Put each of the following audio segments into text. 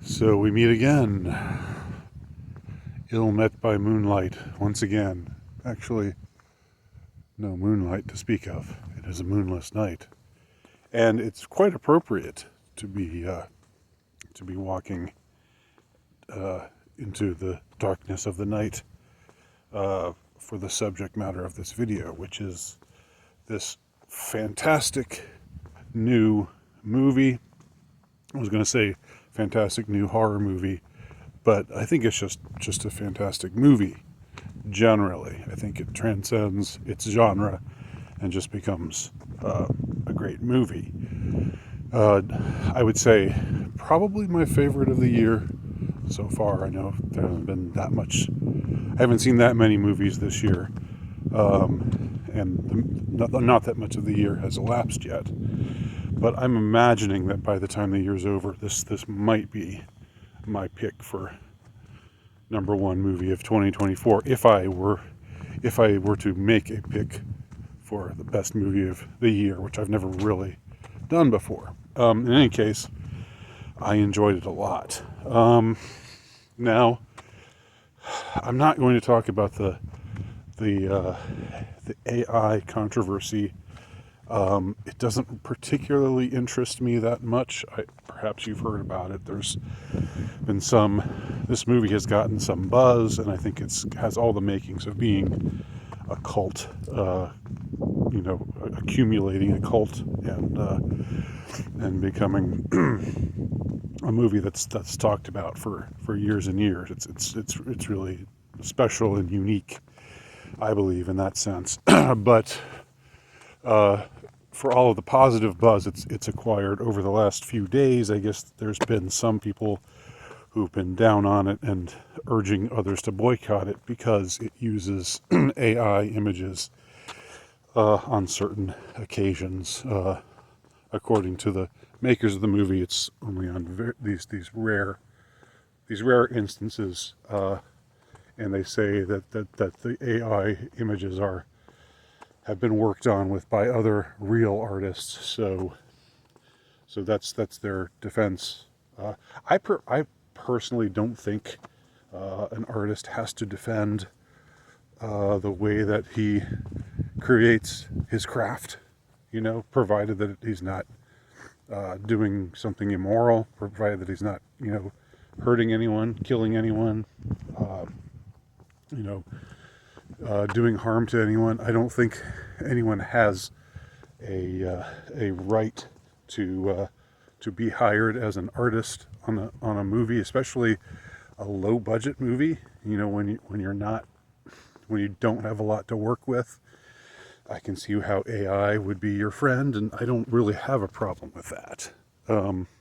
So we meet again, ill met by moonlight once again. Actually, no moonlight to speak of. It is a moonless night, and it's quite appropriate to be walking into the darkness of the night for the subject matter of this video, which is this fantastic new movie. I was going to say fantastic new horror movie, but I think it's just a fantastic movie generally. I think it transcends its genre and just becomes a great movie. I would say probably my favorite of the year so far. I know there hasn't been that much. I haven't seen that many movies this year, and not that much of the year has elapsed yet. But I'm imagining that by the time the year's over, this might be my pick for number one movie of 2024. If I were to make a pick for the best movie of the year, which I've never really done before. In any case, I enjoyed it a lot. Now, I'm not going to talk about the AI controversy. It doesn't particularly interest me that much. Perhaps you've heard about it. There's been this movie has gotten some buzz, and I think it has all the makings of being a cult, accumulating a cult and becoming a movie that's talked about for years and years. It's really special and unique, I believe, in that sense. But for all of the positive buzz it's acquired over the last few days, I guess there's been some people who've been down on it and urging others to boycott it because it uses AI images on certain occasions. According to the makers of the movie, it's only on these rare instances, and they say that the AI images have been worked on by other real artists. So that's their defense. I personally don't think an artist has to defend the way that he creates his craft, provided that he's not doing something immoral, provided that he's not, hurting anyone, killing anyone, doing harm to anyone. I don't think anyone has a right to be hired as an artist on a movie, especially a low budget movie. When you don't have a lot to work with. I can see how AI would be your friend, and I don't really have a problem with that.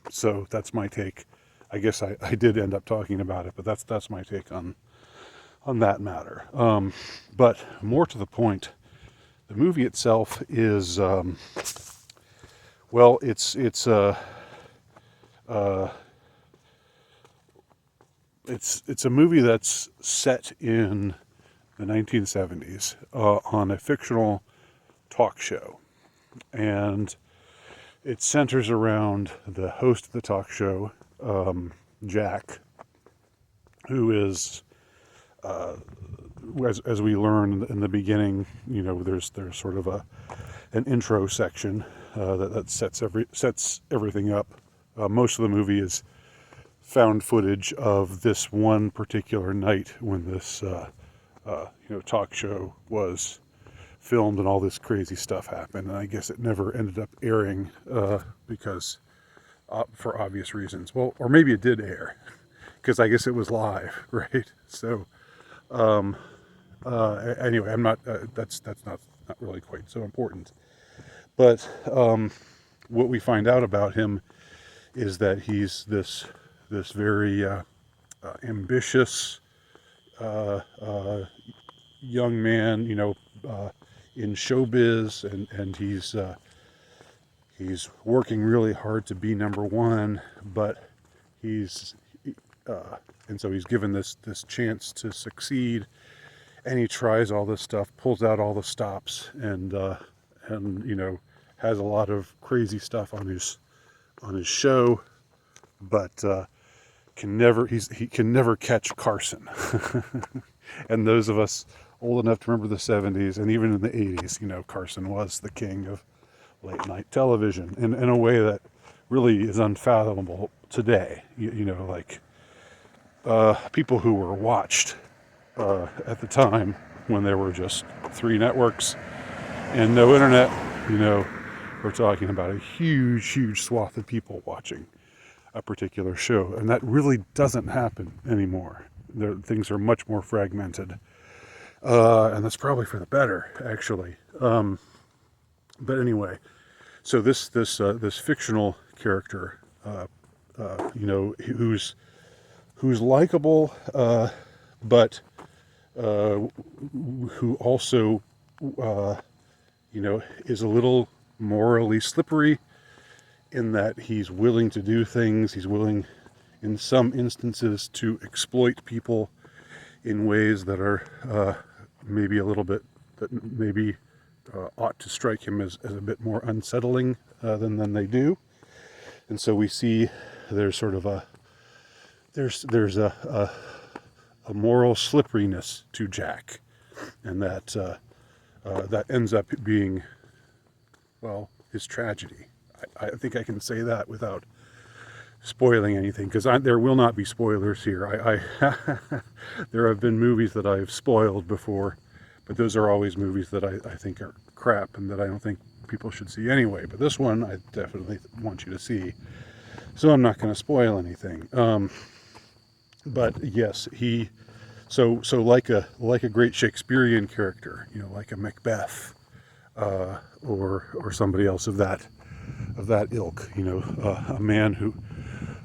So that's my take. I guess I did end up talking about it, but that's my take on that matter. But more to the point, the movie itself is it's a movie that's set in the 1970s on a fictional talk show, and it centers around the host of the talk show, Jack, who is, as we learn in the beginning, there's sort of an intro section that sets everything up. Most of the movie is found footage of this one particular night when this talk show was filmed and all this crazy stuff happened. And I guess it never ended up airing because for obvious reasons. Well, or maybe it did air because I guess it was live, right? So anyway, I'm not. That's not really quite so important. But what we find out about him is that he's this very ambitious young man, in showbiz, and he's working really hard to be number one, but and so he's given this chance to succeed, and he tries all this stuff, pulls out all the stops, and has a lot of crazy stuff on his show, but he can never catch Carson. And those of us old enough to remember the 70s and even in the 80s, Carson was the king of late night television in a way that really is unfathomable today. Like people who were watched at the time when there were just 3 networks and no internet, we're talking about a huge swath of people watching a particular show, and that really doesn't happen anymore. Things are much more fragmented, and that's probably for the better, actually. But anyway, so this fictional character, who's likable, but who also, is a little morally slippery in that he's willing to do things. He's willing, in some instances, to exploit people in ways that are maybe a little bit, that maybe ought to strike him as a bit more unsettling than they do. And so we see there's sort of there's a moral slipperiness to Jack, and that ends up being, well, his tragedy. I think I can say that without spoiling anything, because there will not be spoilers here. I there have been movies that I've spoiled before, but those are always movies that I think are crap and that I don't think people should see anyway. But this one I definitely want you to see, so I'm not going to spoil anything. But yes, so like a great Shakespearean character, like a Macbeth, or somebody else of that ilk, a man who,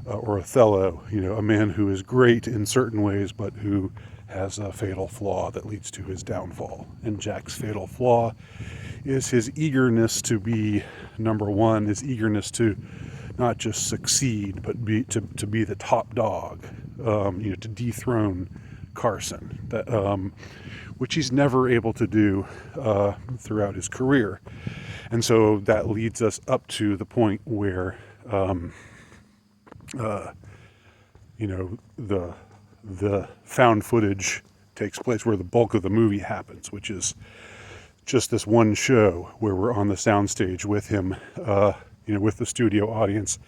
or Othello, a man who is great in certain ways, but who has a fatal flaw that leads to his downfall. And Jack's fatal flaw is his eagerness to be number one, his eagerness to not just succeed, but to be the top dog, to dethrone Carson, which he's never able to do throughout his career. And so that leads us up to the point where, the found footage takes place, where the bulk of the movie happens, which is just this one show where we're on the soundstage with him, with the studio audience,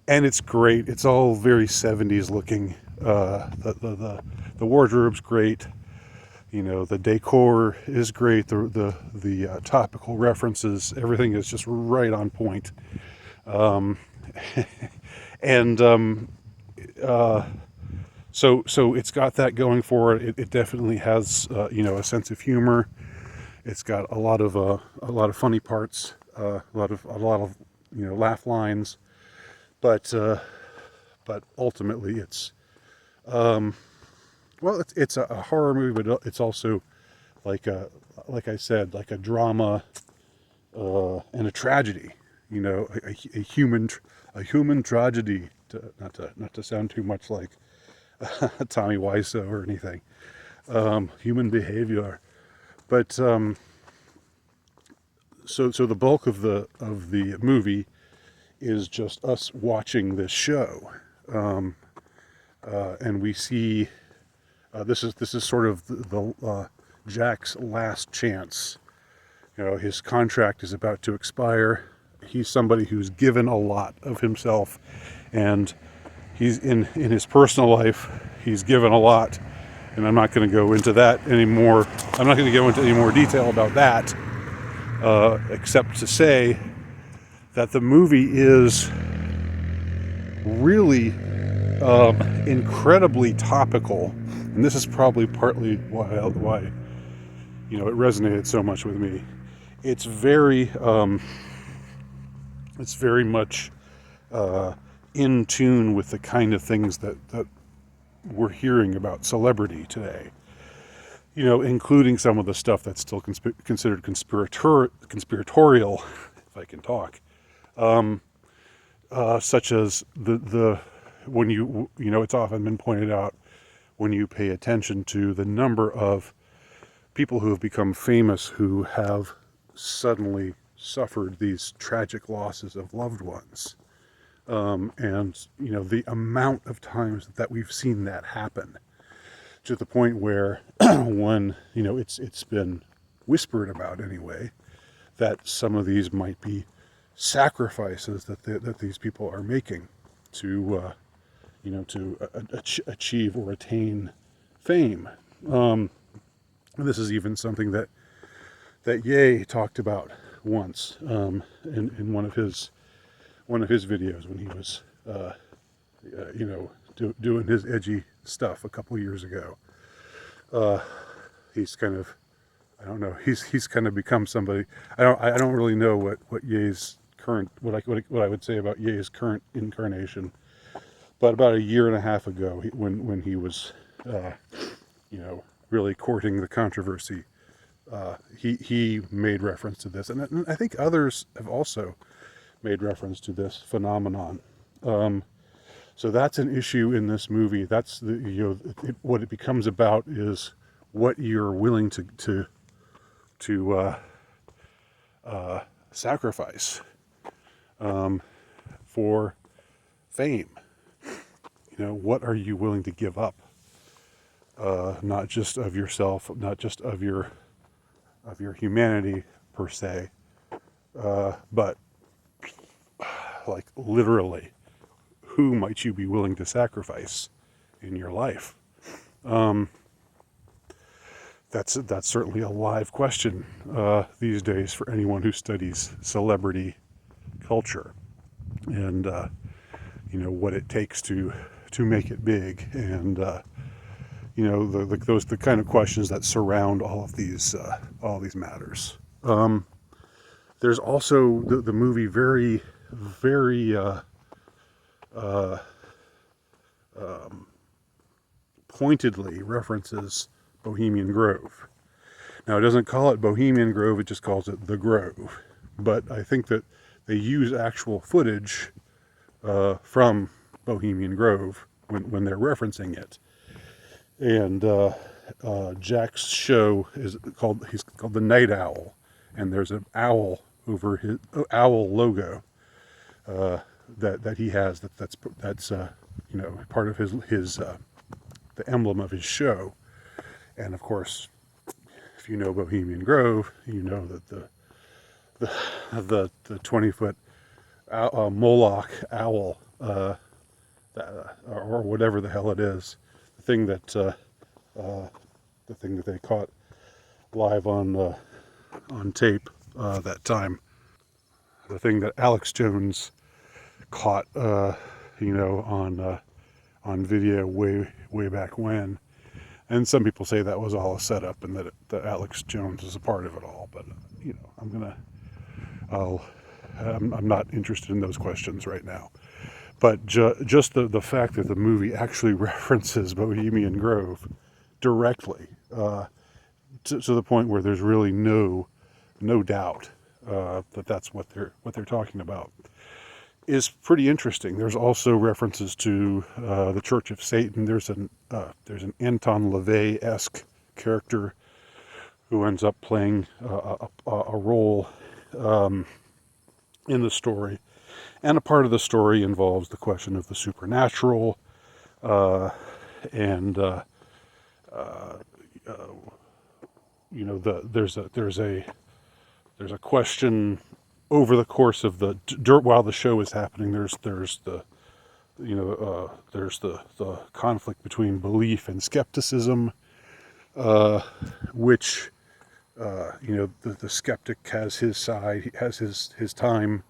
and it's great. It's all very 70s looking. The wardrobe's great. The decor is great. The topical references, everything is just right on point. So it's got that going for it. It definitely has a sense of humor. It's got a lot of funny parts, a lot of laugh lines, but ultimately it's it's a horror movie, but it's also like I said, like a drama and a tragedy. A human tragedy. Not to sound too much like Tommy Wiseau or anything. Human behavior, but so the bulk of the movie is just us watching this show, and we see this is sort of the Jack's last chance. His contract is about to expire. He's somebody who's given a lot of himself, and he's in his personal life, he's given a lot, and I'm not going to go into that anymore. I'm not going to go into any more detail about that, except to say that the movie is really incredibly topical, and this is probably partly why it resonated so much with me. It's very much in tune with the kind of things that we're hearing about celebrity today. Including some of the stuff that's still considered conspiratorial, if I can talk, such as the when it's often been pointed out, when you pay attention to the number of people who have become famous who have suddenly suffered these tragic losses of loved ones. And the amount of times that we've seen that happen, to the point where when it's been whispered about anyway, that some of these might be sacrifices that these people are making to achieve or attain fame. This is even something that Ye talked about once, in one of his videos when he was doing his edgy stuff a couple years ago. He's kind of, I don't know, he's kind of become somebody. I don't really know what Ye's current, what I would say about Ye's current incarnation. But about a year and a half ago, when he was really courting the controversy, he made reference to this, and I think others have also made reference to this phenomenon. So that's an issue in this movie. That's what it becomes about is what you're willing to sacrifice for fame. What are you willing to give up? Not just of yourself, not just of your humanity per se, but like literally, who might you be willing to sacrifice in your life? That's certainly a live question these days for anyone who studies celebrity culture, and what it takes to make it big, and the kind of questions that surround all of these matters. There's also the movie very pointedly references Bohemian Grove. Now, it doesn't call it Bohemian Grove, it just calls it The Grove. But I think that they use actual footage from Bohemian Grove when they're referencing it. And Jack's show he's called The Night Owl, and there's an owl over his owl logo that he has that's part of his the emblem of his show. And of course, if you know Bohemian Grove, you know that the 20-foot Moloch owl, or whatever the hell it is, the thing that they caught live on tape that time, the thing that Alex Jones caught on video way back when. And some people say that was all a setup, and that Alex Jones is a part of it all. But I'm not interested in those questions right now. But just the fact that the movie actually references Bohemian Grove directly, to the point where there's really no doubt that that's what they're talking about, is pretty interesting. There's also references to the Church of Satan. There's an Anton LaVey-esque character who ends up playing a role in the story, and a part of the story involves the question of the supernatural, and there's a question over the course of while the show is happening. There's the conflict between belief and skepticism, which the skeptic has his side, he has his time.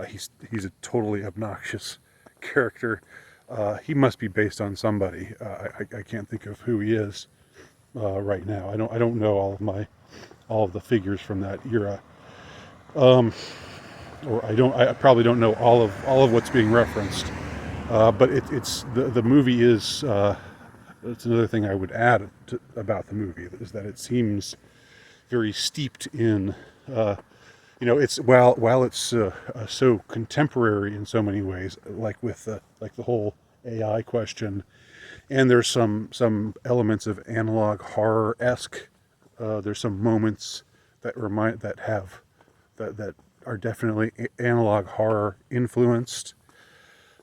He's a totally obnoxious character. He must be based on somebody. I can't think of who he is right now. I don't know all of the figures from that era. Or I probably don't know all of what's being referenced. But it's the movie is. That's another thing I would add about the movie, is that it seems very steeped in. It's while it's so contemporary in so many ways, like with the whole AI question, and there's some elements of analog horror-esque. There's some moments that are definitely analog horror influenced.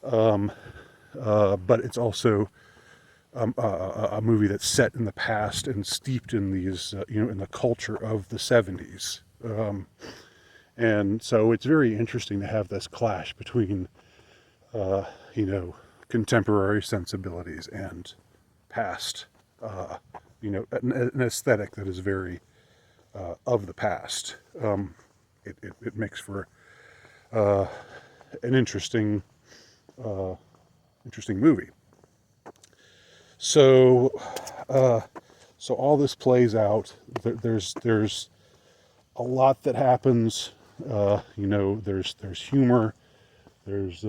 but it's also a movie that's set in the past and steeped in these, in the culture of the 70s. And so it's very interesting to have this clash between, uh, you know, contemporary sensibilities and past, an aesthetic that is very of the past. It makes for an interesting movie. So, so all this plays out. There's a lot that happens. There's humor. There's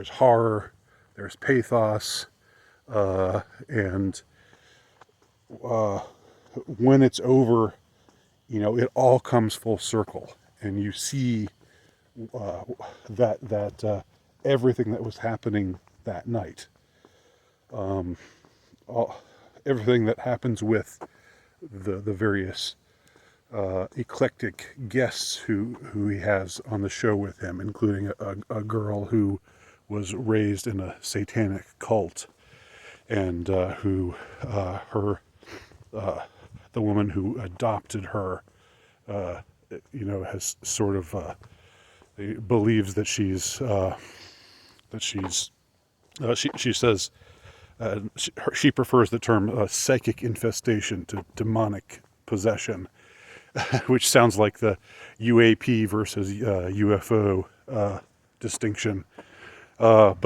horror. There's pathos, and when it's over, it all comes full circle, and you see that everything that was happening that night, everything that happens with the various eclectic guests who he has on the show with him, including a girl who was raised in a satanic cult, and who the woman who adopted her, has sort of believes that she says she prefers the term psychic infestation to demonic possession, which sounds like the UAP versus UFO distinction. That's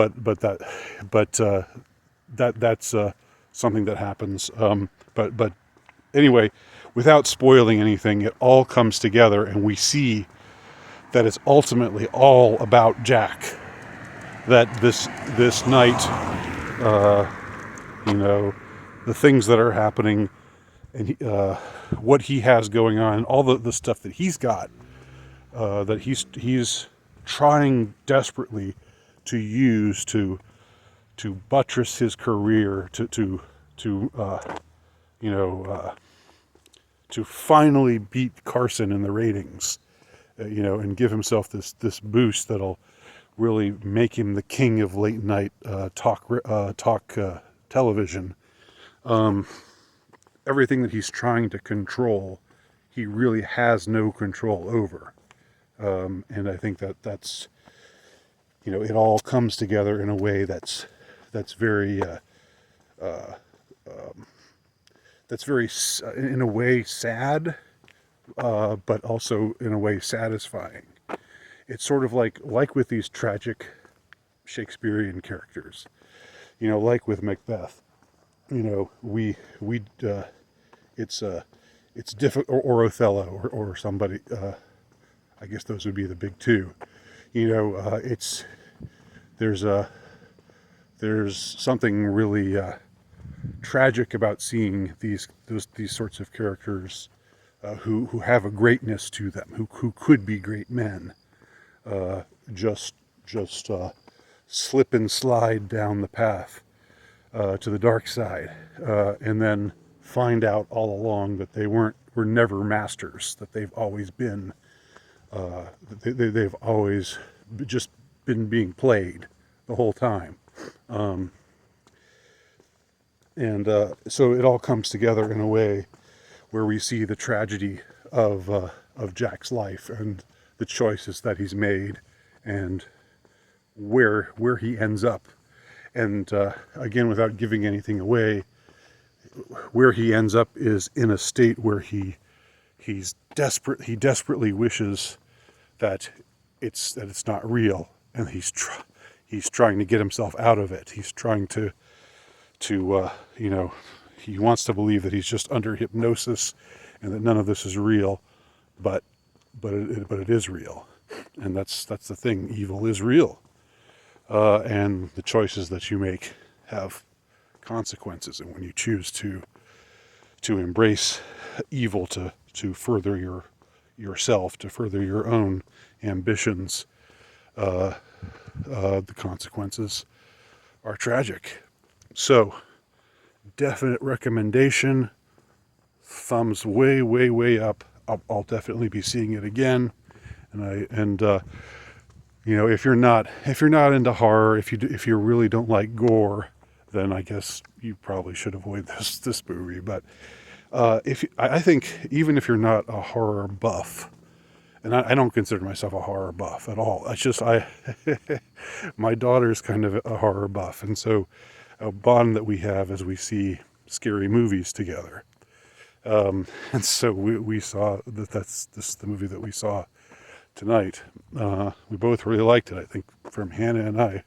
something that happens. But anyway, without spoiling anything, it all comes together, and we see that it's ultimately all about Jack. That this night, the things that are happening, and what he has going on, all the stuff that he's got, that he's trying desperately to use to buttress his career, to finally beat Carson in the ratings, and give himself this boost that'll really make him the king of late night talk television. Everything that he's trying to control, he really has no control over. And I think that's, it all comes together in a way that's very, in a way, sad, but also in a way satisfying. It's sort of like with these tragic Shakespearean characters, like with Macbeth. It's difficult, or Othello, or somebody. I guess those would be the big two. There's something really tragic about seeing these sorts of characters who have a greatness to them, who could be great men, just slip and slide down the path to the dark side, and then find out all along that they were never masters, that they've always been, they've always just been being played the whole time. So it all comes together in a way where we see the tragedy of Jack's life and the choices that he's made, and where he ends up. And again, without giving anything away, where he ends up is in a state where he desperately wishes that it's not real, and he's trying to get himself out of it. He's trying to he wants to believe that he's just under hypnosis and that none of this is real, but it is real, and that's the thing. Evil is real, and the choices that you make have consequences. And when you choose to embrace evil to further yourself, to further your own ambitions, the consequences are tragic. So, definite recommendation. Thumbs way, way, way up. I'll definitely be seeing it again, and if you're not into horror, if you really don't like gore, then I guess you probably should avoid this movie. But I think even if you're not a horror buff, and I don't consider myself a horror buff at all. It's just my daughter's kind of a horror buff, and so a bond that we have as we see scary movies together. And so we saw that's the movie that we saw tonight. We both really liked it. I think from Hannah and I,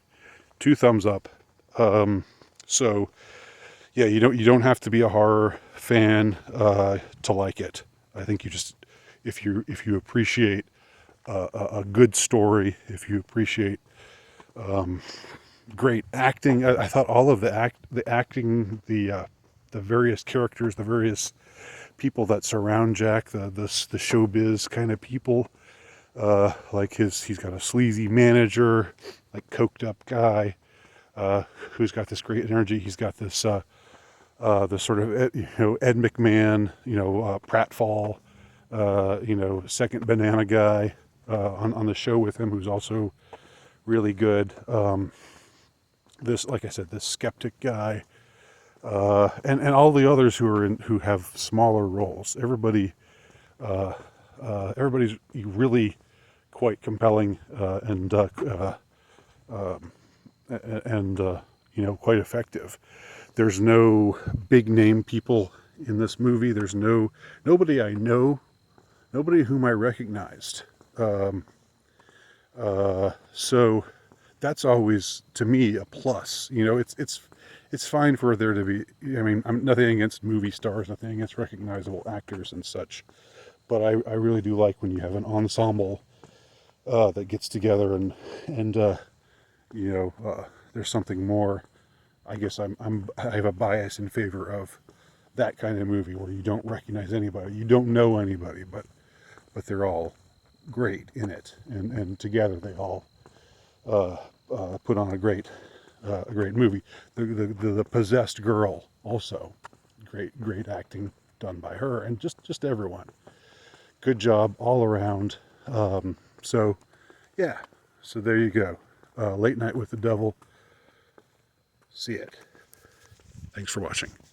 2 thumbs up. So yeah, you don't have to be a horror fan to like it. I think you just if you appreciate a good story, if you appreciate great acting. I thought all of the acting, the various characters, the various people that surround Jack, the showbiz kind of people, like he's got a sleazy manager, like coked up guy, who's got this great energy. He's got this sort of Ed McMahon, pratfall, second banana guy on the show with him, who's also really good. This, like I said, this skeptic guy, and all the others who have smaller roles. Everybody's really quite compelling, and quite effective. There's no big name people in this movie. There's nobody I know, nobody whom I recognized. So that's always, to me, a plus. It's fine for there to be. I mean, I'm nothing against movie stars, nothing against recognizable actors and such, but I really do like when you have an ensemble that gets together and there's something more. I guess I have a bias in favor of that kind of movie where you don't recognize anybody, you don't know anybody, but they're all great in it, and together they all put on a great movie. The possessed girl also, great acting done by her, and just everyone. Good job all around. So yeah, so there you go. Late Night with the Devil. See it. Thanks for watching.